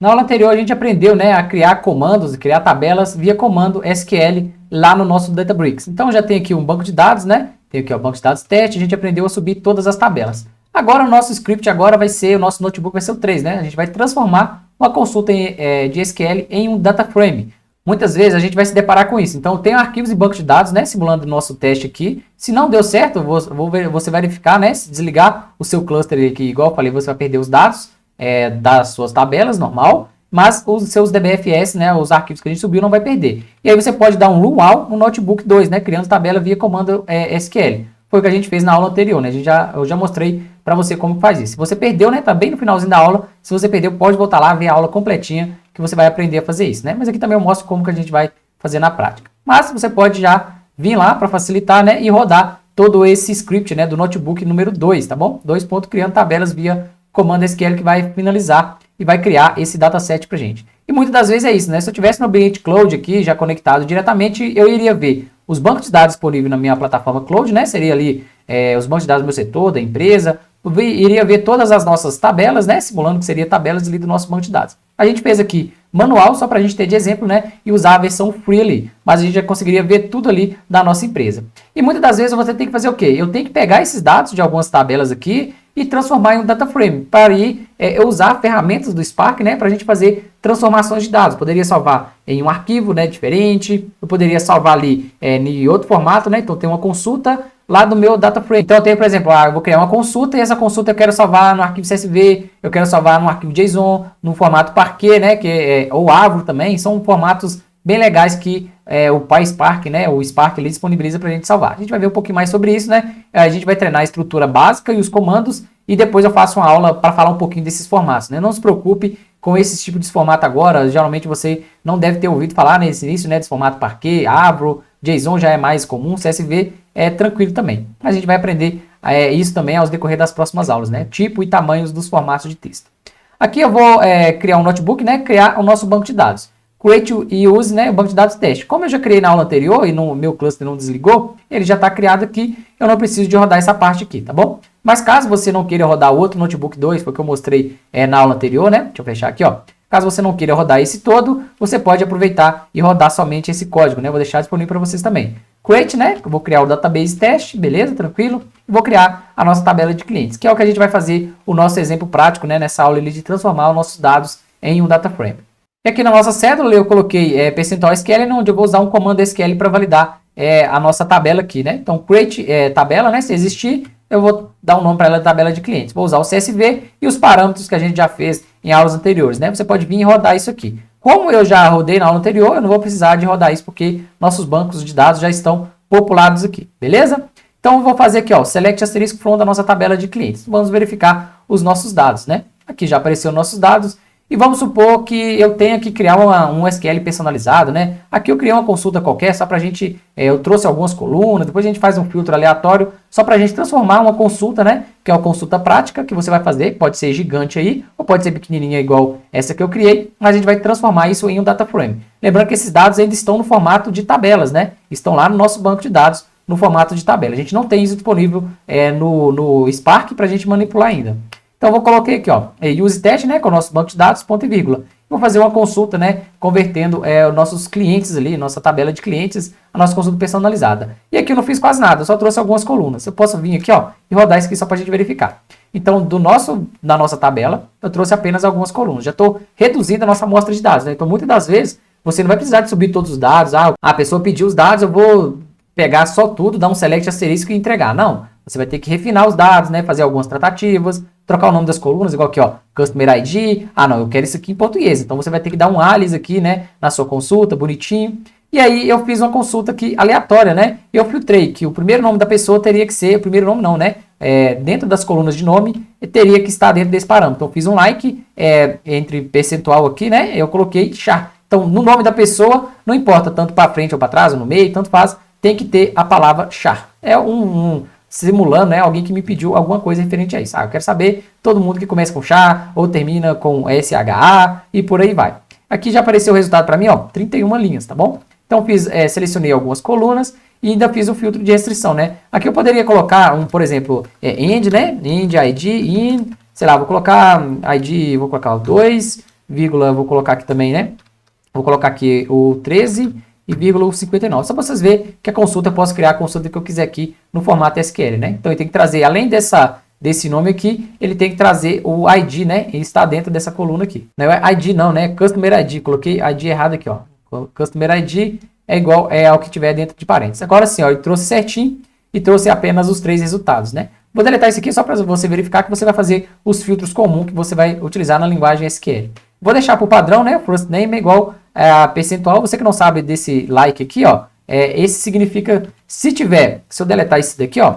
Na aula anterior a gente aprendeu, né, a criar comandos, criar tabelas via comando SQL lá no nosso Databricks. Então já tem aqui um banco de dados, né? Tem aqui o banco de dados teste, a gente aprendeu a subir todas as tabelas. Agora o nosso script agora vai ser, o nosso notebook vai ser o 3, né? A gente vai transformar uma consulta de SQL em um data frame. Muitas vezes a gente vai se deparar com isso. Então, eu tenho arquivos e bancos de dados, né, simulando o nosso teste aqui. Se não deu certo, você verificar, né, se desligar o seu cluster aqui, igual eu falei, você vai perder os dados das suas tabelas, normal, mas os seus DBFS, né, os arquivos que a gente subiu, não vai perder. E aí você pode dar um luau no notebook 2, né, criando tabela via comando SQL. Foi o que a gente fez na aula anterior, né, eu já mostrei para você como faz isso. Se você perdeu, né, tá bem no finalzinho da aula. Se você perdeu, pode voltar lá, ver a aula completinha, que você vai aprender a fazer isso, né? Mas aqui também eu mostro como que a gente vai fazer na prática. Mas você pode já vir lá para facilitar, né, e rodar todo esse script, né, do notebook número 2, tá bom? 2. Criando tabelas via comando SQL que vai finalizar e vai criar esse dataset pra gente. E muitas das vezes é isso, né? Se eu tivesse no ambiente cloud aqui, já conectado diretamente, eu iria ver os bancos de dados disponíveis na minha plataforma cloud, né? Seria ali os bancos de dados do meu setor, da empresa, iria ver todas as nossas tabelas, né? Simulando que seria tabelas ali do nosso banco de dados. A gente fez aqui manual, só para a gente ter de exemplo, né? E usar a versão free ali. Mas a gente já conseguiria ver tudo ali da nossa empresa. E muitas das vezes você tem que fazer o quê? Eu tenho que pegar esses dados de algumas tabelas aqui e transformar em um data frame. Para aí eu usar ferramentas do Spark, né? Para a gente fazer transformações de dados. Poderia salvar em um arquivo, né? Diferente. Eu poderia salvar ali em outro formato, né? Então tem uma consulta lá do meu data frame. Então eu tenho, por exemplo, eu vou criar uma consulta e essa consulta eu quero salvar no arquivo CSV, eu quero salvar no arquivo JSON, no formato Parquet, né, ou Avro também, são formatos bem legais que o PySpark, né, o Spark ele disponibiliza para a gente salvar. A gente vai ver um pouquinho mais sobre isso, né, a gente vai treinar a estrutura básica e os comandos e depois eu faço uma aula para falar um pouquinho desses formatos, né, não se preocupe com esse tipo de formato agora, geralmente você não deve ter ouvido falar nesse início, né, desse formato Parquet, Avro, JSON já é mais comum, CSV é tranquilo também. A gente vai aprender isso também aos decorrer das próximas aulas, né? Tipo e tamanhos dos formatos de texto. Aqui eu vou criar um notebook, né? Criar o nosso banco de dados. Create e use, né? O banco de dados teste. Como eu já criei na aula anterior e no meu cluster não desligou, ele já está criado aqui. Eu não preciso de rodar essa parte aqui, tá bom? Mas caso você não queira rodar outro notebook 2, foi o que eu mostrei na aula anterior, né? Deixa eu fechar aqui, ó. Caso você não queira rodar esse todo, você pode aproveitar e rodar somente esse código, né? Vou deixar disponível para vocês também. Create, né? Eu vou criar o database teste, beleza? Tranquilo. E vou criar a nossa tabela de clientes, que é o que a gente vai fazer o nosso exemplo prático, né? Nessa aula ali de transformar os nossos dados em um data frame. E aqui na nossa cédula eu coloquei percentual SQL, onde eu vou usar um comando SQL para validar a nossa tabela aqui, né? Então, create tabela, né? Se existir, eu vou dar um nome para ela, tabela de clientes. Vou usar o CSV e os parâmetros que a gente já fez em aulas anteriores, né? Você pode vir e rodar isso aqui. Como eu já rodei na aula anterior, eu não vou precisar de rodar isso porque nossos bancos de dados já estão populados aqui, beleza? Então, eu vou fazer aqui, ó, select asterisco from da nossa tabela de clientes. Vamos verificar os nossos dados, né? Aqui já apareceram nossos dados. E vamos supor que eu tenha que criar um SQL personalizado, né? Aqui eu criei uma consulta qualquer, só para a gente... eu trouxe algumas colunas, depois a gente faz um filtro aleatório, só para a gente transformar uma consulta, né? Que é uma consulta prática que você vai fazer, pode ser gigante aí, ou pode ser pequenininha igual essa que eu criei, mas a gente vai transformar isso em um data frame. Lembrando que esses dados ainda estão no formato de tabelas, né? Estão lá no nosso banco de dados, no formato de tabela. A gente não tem isso disponível no Spark para a gente manipular ainda. Então, eu vou colocar aqui, ó, use teste, né, com o nosso banco de dados, ponto e vírgula. Vou fazer uma consulta, né, convertendo os nossos clientes ali, nossa tabela de clientes, a nossa consulta personalizada. E aqui eu não fiz quase nada, eu só trouxe algumas colunas. Eu posso vir aqui, ó, e rodar isso aqui só para a gente verificar. Então, da nossa tabela, eu trouxe apenas algumas colunas. Já estou reduzindo a nossa amostra de dados, né? Então, muitas das vezes, você não vai precisar de subir todos os dados. A pessoa pediu os dados, eu vou pegar só tudo, dar um select asterisco e entregar. Não, você vai ter que refinar os dados, né, fazer algumas tratativas, trocar o nome das colunas, igual aqui, ó, Customer ID. Ah, não, eu quero isso aqui em português. Então, você vai ter que dar um alias aqui, né, na sua consulta, bonitinho. E aí, eu fiz uma consulta aqui aleatória, né? E eu filtrei que o primeiro nome da pessoa teria que ser, o primeiro nome não, né? Dentro das colunas de nome, teria que estar dentro desse parâmetro. Então, eu fiz um like, entre percentual aqui, né? Eu coloquei char. Então, no nome da pessoa, não importa tanto para frente ou para trás, ou no meio, tanto faz, tem que ter a palavra char. É simulando, né, alguém que me pediu alguma coisa referente a isso. Eu quero saber todo mundo que começa com char ou termina com SHA e por aí vai. Aqui já apareceu o resultado para mim, ó, 31 linhas, tá bom? Então selecionei algumas colunas e ainda fiz o filtro de restrição, né? Aqui eu poderia colocar por exemplo, end, né? End, ID, in, sei lá, vou colocar ID, vou colocar o 2, vírgula, vou colocar aqui também, né? Vou colocar aqui o 13,59. Só para vocês verem que a consulta, eu posso criar a consulta que eu quiser aqui no formato SQL, né? Então, ele tem que trazer, além desse nome aqui, ele tem que trazer o ID, né? Ele está dentro dessa coluna aqui. Não é ID não, né? Customer ID. Coloquei ID errado aqui, ó. Customer ID é igual ao que tiver dentro de parênteses. Agora sim, ó, ele trouxe certinho e trouxe apenas os 3 resultados, né? Vou deletar isso aqui só para você verificar que você vai fazer os filtros comuns que você vai utilizar na linguagem SQL. Vou deixar para o padrão, né? First name é igual a percentual. Você que não sabe desse like aqui, ó, esse significa, se eu deletar isso daqui, ó,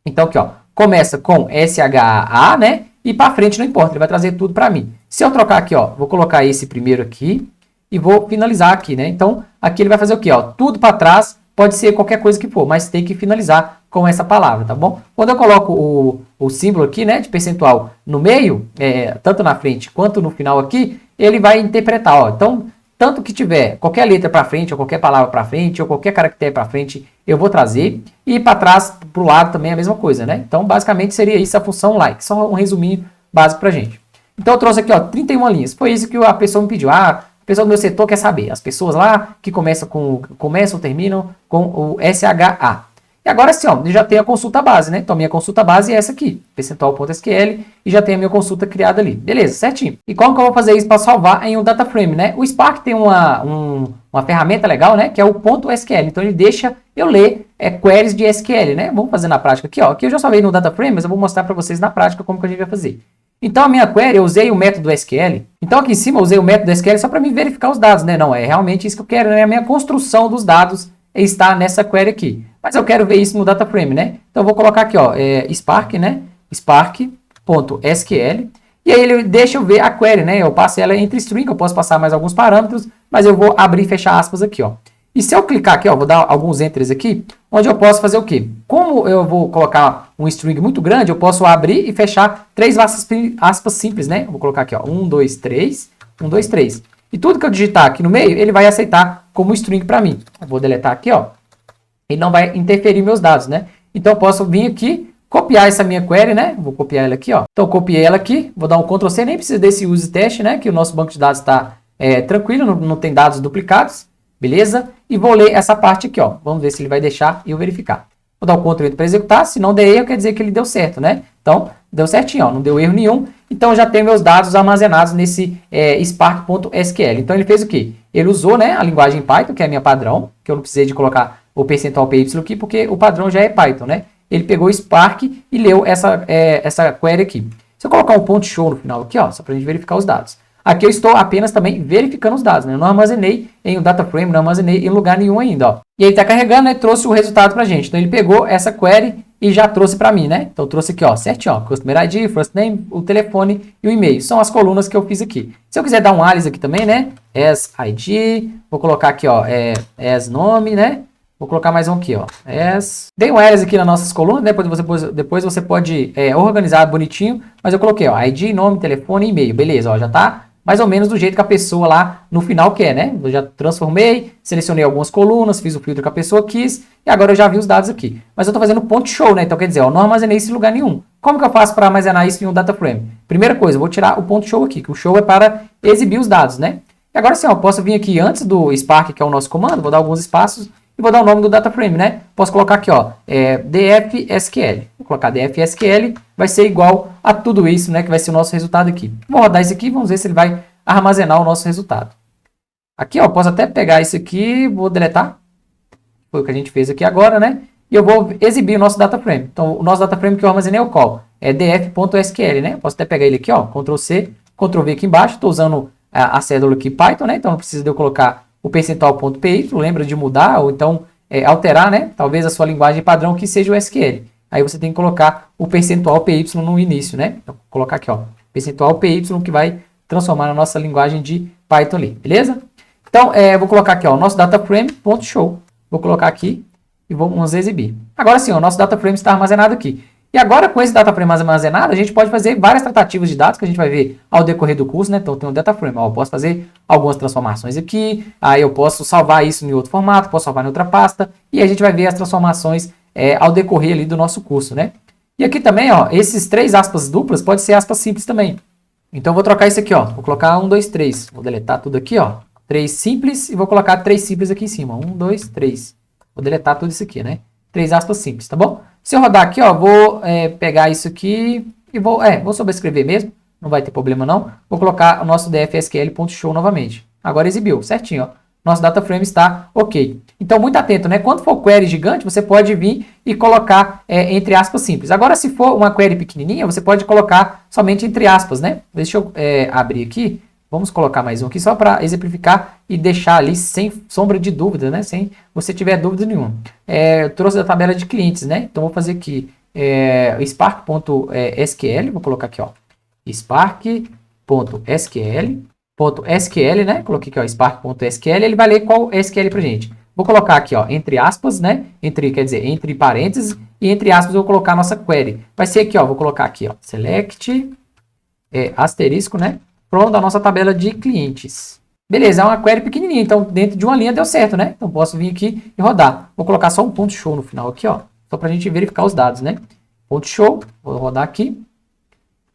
então aqui, ó, começa com SHA, né? E para frente não importa, ele vai trazer tudo para mim. Se eu trocar aqui, ó, vou colocar esse primeiro aqui e vou finalizar aqui, né? Então, aqui ele vai fazer o quê, ó? Tudo para trás, pode ser qualquer coisa que for, mas tem que finalizar com essa palavra, tá bom? Quando eu coloco o símbolo aqui, né, de percentual no meio, tanto na frente quanto no final aqui, ele vai interpretar, ó. Então, tanto que tiver qualquer letra para frente, ou qualquer palavra para frente, ou qualquer caractere para frente, eu vou trazer. E para trás, para o lado também é a mesma coisa, né? Então, basicamente, seria isso a função like. Só um resuminho básico para gente. Então, eu trouxe aqui, ó, 31 linhas. Foi isso que a pessoa me pediu. A pessoa do meu setor quer saber. As pessoas lá que começam ou terminam com o SHA. E agora sim, ó, eu já tenho a consulta base, né? Então, minha consulta base é essa aqui, percentual.sql, e já tenho a minha consulta criada ali. Beleza, certinho. E como que eu vou fazer isso para salvar em um data frame, né? O Spark tem uma ferramenta legal, né? Que é o .sql. Então, ele deixa eu ler queries de SQL, né? Vamos fazer na prática aqui, ó. Aqui eu já salvei no data frame, mas eu vou mostrar para vocês na prática como que a gente vai fazer. Então, a minha query, eu usei o método SQL. Então, aqui em cima, eu usei o método SQL só para me verificar os dados, né? Não, é realmente isso que eu quero, né? A minha construção dos dados está nessa query aqui. Mas eu quero ver isso no data frame, né? Então, eu vou colocar aqui, ó, Spark, né? Spark.sql. E aí, ele deixa eu ver a query, né? Eu passo ela entre string, eu posso passar mais alguns parâmetros, mas eu vou abrir e fechar aspas aqui, ó. E se eu clicar aqui, ó, vou dar alguns enters aqui, onde eu posso fazer o quê? Como eu vou colocar um string muito grande, eu posso abrir e fechar 3 aspas simples, né? Eu vou colocar aqui, ó, 1, 2, 3, 1, 2, 3. E tudo que eu digitar aqui no meio, ele vai aceitar como string para mim. Eu vou deletar aqui, ó. Ele não vai interferir meus dados, né? Então, eu posso vir aqui, copiar essa minha query, né? Vou copiar ela aqui, ó. Então, eu copiei ela aqui, vou dar um Ctrl C, nem precisa desse use teste, né? Que o nosso banco de dados está tranquilo, não tem dados duplicados, beleza? E vou ler essa parte aqui, ó. Vamos ver se ele vai deixar eu verificar. Vou dar o Ctrl V para executar, se não der erro, quer dizer que ele deu certo, né? Então, deu certinho, ó, não deu erro nenhum. Então, eu já tenho meus dados armazenados nesse Spark.sql. Então, ele fez o quê? Ele usou, né, a linguagem Python, que é a minha padrão, que eu não precisei de colocar o percentual PY aqui, porque o padrão já é Python, né? Ele pegou o Spark e leu essa query aqui. Se eu colocar um ponto show no final aqui, ó, só para a gente verificar os dados. Aqui eu estou apenas também verificando os dados, né? Eu não armazenei em um data frame, não armazenei em lugar nenhum ainda, ó. E ele está carregando, né? Trouxe o resultado para a gente. Então ele pegou essa query e já trouxe para mim, né? Então eu trouxe aqui, ó, certinho, ó, Customer ID, First Name, o telefone e o e-mail. São as colunas que eu fiz aqui. Se eu quiser dar um alias aqui também, né? As ID, vou colocar aqui, ó, as nome, né? Vou colocar mais um aqui, ó. Dei um alias aqui nas nossas colunas, né? Depois você pode organizar bonitinho, mas eu coloquei, ó, ID, nome, telefone e e-mail. Beleza, ó, já tá mais ou menos do jeito que a pessoa lá no final quer, né? Eu já transformei, selecionei algumas colunas, fiz o filtro que a pessoa quis e agora eu já vi os dados aqui. Mas eu tô fazendo ponto show, né? Então quer dizer, ó, não armazenei isso em lugar nenhum. Como que eu faço para armazenar isso em um data frame? Primeira coisa, eu vou tirar o ponto show aqui, que o show é para exibir os dados, né? E agora sim, ó, eu posso vir aqui antes do Spark, que é o nosso comando, vou dar alguns espaços e vou dar o nome do data frame, né? Posso colocar aqui, ó, dfsql. Vou colocar dfsql, vai ser igual a tudo isso, né? Que vai ser o nosso resultado aqui. Vou rodar isso aqui, vamos ver se ele vai armazenar o nosso resultado. Aqui, ó, posso até pegar isso aqui, vou deletar. Foi o que a gente fez aqui agora, né? E eu vou exibir o nosso data frame. Então, o nosso data frame que eu armazenei é o qual? É df.sql, né? Posso até pegar ele aqui, ó, Ctrl C, Ctrl V aqui embaixo. Estou usando a cédula aqui Python, né? Então, não precisa de eu colocar o percentual.py, lembra de mudar ou então alterar, né? Talvez a sua linguagem padrão que seja o SQL. Aí você tem que colocar o percentual PY no início, né? Então, vou colocar aqui, ó, percentual PY que vai transformar na nossa linguagem de Python ali, beleza? Então, vou colocar aqui, ó, o nosso data frame, ponto show. Vou colocar aqui e vamos exibir. Agora sim, ó, o nosso data frame está armazenado aqui. E agora, com esse data frame armazenado, a gente pode fazer várias tratativas de dados que a gente vai ver ao decorrer do curso, né? Então, tem um data frame. Ó, eu posso fazer algumas transformações aqui, aí eu posso salvar isso em outro formato, posso salvar em outra pasta, e a gente vai ver as transformações ao decorrer ali do nosso curso, né? E aqui também, ó, esses 3 aspas duplas pode ser aspas simples também. Então eu vou trocar isso aqui, ó. Vou colocar 1, 2, 3. Vou deletar tudo aqui, ó. 3 simples e vou colocar 3 simples aqui em cima. 1, 2, 3. Vou deletar tudo isso aqui, né? 3 aspas simples, tá bom? Se eu rodar aqui, ó, vou pegar isso aqui e vou sobrescrever mesmo. Não vai ter problema não. Vou colocar o nosso dfsql.show novamente. Agora exibiu, certinho, ó. Nosso data frame está ok. Então, muito atento, né? Quando for query gigante, você pode vir e colocar entre aspas simples. Agora, se for uma query pequenininha, você pode colocar somente entre aspas, né? Deixa eu abrir aqui. Vamos colocar mais um aqui só para exemplificar e deixar ali sem sombra de dúvida, né? Sem você tiver dúvida nenhuma. Eu trouxe da tabela de clientes, né? Então, vou fazer aqui spark.sql. Vou colocar aqui, ó. Spark.sql, né? Coloquei aqui, ó, spark.sql, ele vai ler qual SQL pra gente. Vou colocar aqui, ó, entre aspas, né? Quer dizer, entre parênteses e entre aspas eu vou colocar a nossa query. Vai ser aqui, ó, vou colocar aqui, ó, select, asterisco, né? From da nossa tabela de clientes. Beleza, é uma query pequenininha, então dentro de uma linha deu certo, né? Então posso vir aqui e rodar. Vou colocar só um ponto show no final aqui, ó, só pra gente verificar os dados, né? Ponto show, vou rodar aqui.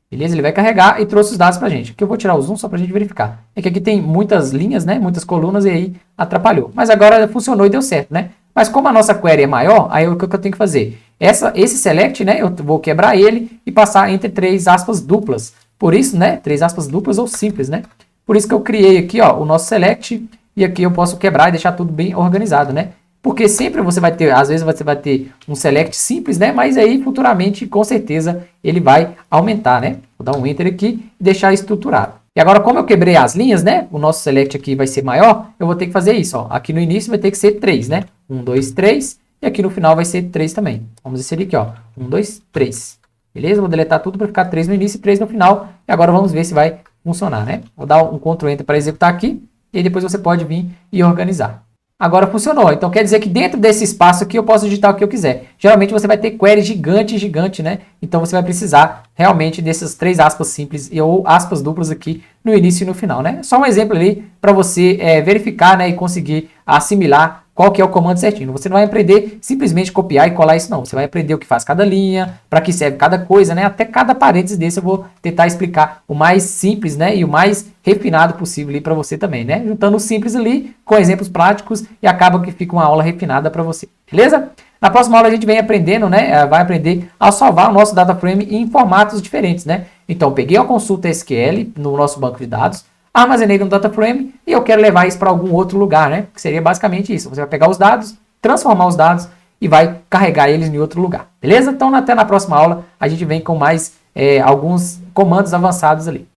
Beleza? Ele vai carregar e trouxe os dados pra gente. Aqui eu vou tirar o zoom só pra gente verificar. É que aqui tem muitas linhas, né? Muitas colunas e aí atrapalhou. Mas agora funcionou e deu certo, né? Mas como a nossa query é maior, aí o que eu tenho que fazer? Esse select, né? Eu vou quebrar ele e passar entre 3 aspas duplas. Por isso, né? 3 aspas duplas ou simples, né? Por isso que eu criei aqui, ó, o nosso select. E aqui eu posso quebrar e deixar tudo bem organizado, né? Porque sempre você vai ter, às vezes você vai ter um select simples, né? Mas aí futuramente, com certeza, ele vai aumentar, né? Vou dar um enter aqui e deixar estruturado. E agora, como eu quebrei as linhas, né? O nosso select aqui vai ser maior, eu vou ter que fazer isso, ó. Aqui no início vai ter que ser 3, né? 1, 2, 3. E aqui no final vai ser 3 também. Vamos inserir aqui, ó. 1, 2, 3. Beleza? Vou deletar tudo para ficar 3 no início e 3 no final. E agora vamos ver se vai funcionar, né? Vou dar um Ctrl Enter para executar aqui. E depois você pode vir e organizar. Agora funcionou. Então quer dizer que dentro desse espaço aqui eu posso digitar o que eu quiser. Geralmente você vai ter query gigante, né? Então você vai precisar realmente dessas 3 aspas simples ou aspas duplas aqui no início e no final, né? Só um exemplo ali para você verificar, né, e conseguir assimilar qual que é o comando certinho. Você não vai aprender simplesmente copiar e colar isso não. Você vai aprender o que faz cada linha, para que serve cada coisa, né? Até cada parênteses desse eu vou tentar explicar o mais simples, né? E o mais refinado possível ali para você também, né? Juntando o simples ali com exemplos práticos e acaba que fica uma aula refinada para você. Beleza? Na próxima aula a gente vem aprendendo, né? Vai aprender a salvar o nosso data frame em formatos diferentes, né? Então, peguei a consulta SQL no nosso banco de dados, armazenei no data frame e eu quero levar isso para algum outro lugar, né? Que seria basicamente isso. Você vai pegar os dados, transformar os dados e vai carregar eles em outro lugar. Beleza? Então, até na próxima aula a gente vem com mais alguns comandos avançados ali.